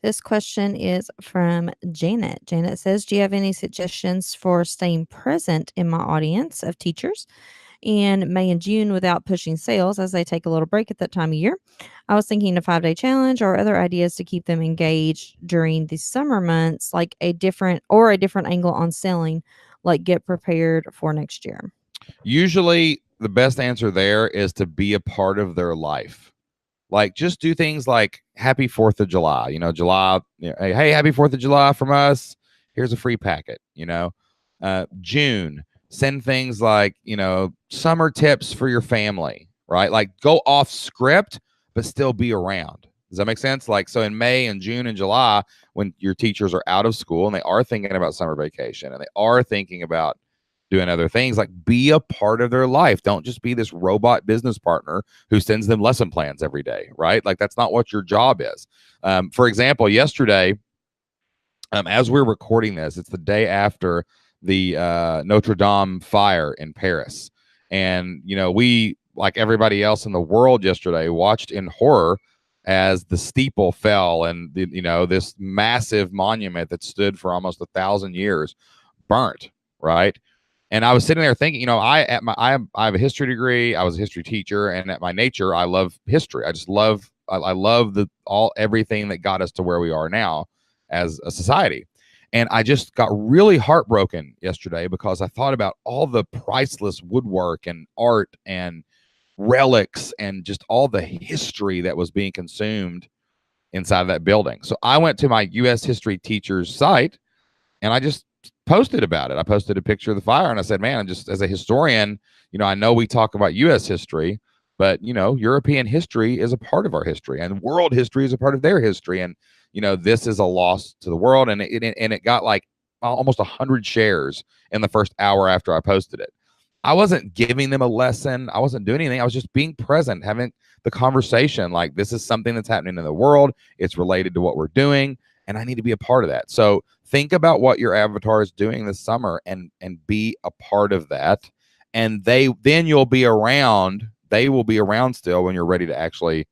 This question is from Janet. Janet says, do you have any suggestions for staying present in my audience of teachers in May and June without pushing sales as they take a little break at that time of year? I was thinking a 5-day challenge or other ideas to keep them engaged during the summer months, like a different angle on selling, like get prepared for next year. Usually, the best answer there is to be a part of their life. Like, just do things like Happy 4th of July. July, hey, Happy 4th of July from us. Here's a free packet. June, send things like, summer tips for your family, right? Like, go off script, but still be around. Does that make sense? Like, so in May and June and July, when your teachers are out of school and they are thinking about summer vacation and they are thinking about doing other things, like, be a part of their life. Don't just be this robot business partner who sends them lesson plans every day, right? Like, that's not what your job is. For example, yesterday, as we're recording this, it's the day after the Notre Dame fire in Paris. And, we, like everybody else in the world yesterday, watched in horror as the steeple fell and, this massive monument that stood for almost 1,000 years burnt, right? And I was sitting there thinking, I have a history degree. I was a history teacher, and at my nature, I love history. I just love I love everything that got us to where we are now as a society. And I just got really heartbroken yesterday because I thought about all the priceless woodwork and art and relics and just all the history that was being consumed inside of that building. So I went to my U.S. history teacher's site and I just posted about it. I posted a picture of the fire and I said, man, just as a historian, I know we talk about U.S. history, but, European history is a part of our history and world history is a part of their history. And, this is a loss to the world. And it got like almost 100 shares in the first hour after I posted it. I wasn't giving them a lesson. I wasn't doing anything. I was just being present, having the conversation. Like, this is something that's happening in the world. It's related to what we're doing, and I need to be a part of that. So think about what your avatar is doing this summer and be a part of that. And then you'll be around. They will be around still when you're ready to actually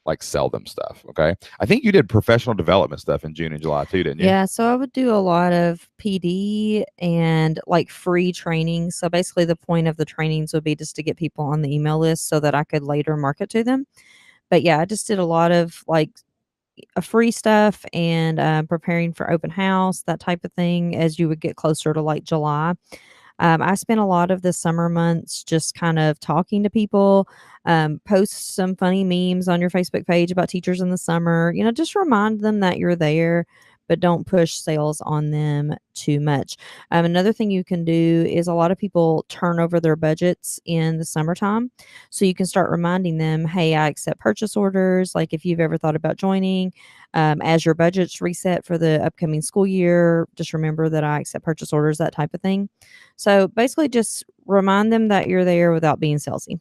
like sell them stuff. Okay. I think you did professional development stuff in June and July too, didn't you? Yeah, so I would do a lot of PD and like free training. So basically, the point of the trainings would be just to get people on the email list so that I could later market to them. But yeah, I just did a lot of like free stuff and preparing for open house, that type of thing, as you would get closer to like July. I spent a lot of the summer months just kind of talking to people, post some funny memes on your Facebook page about teachers in the summer, just remind them that you're there, but don't push sales on them too much. Another thing you can do is a lot of people turn over their budgets in the summertime. So you can start reminding them, hey, I accept purchase orders. Like if you've ever thought about joining, as your budget's reset for the upcoming school year, just remember that I accept purchase orders, that type of thing. So basically, just remind them that you're there without being salesy.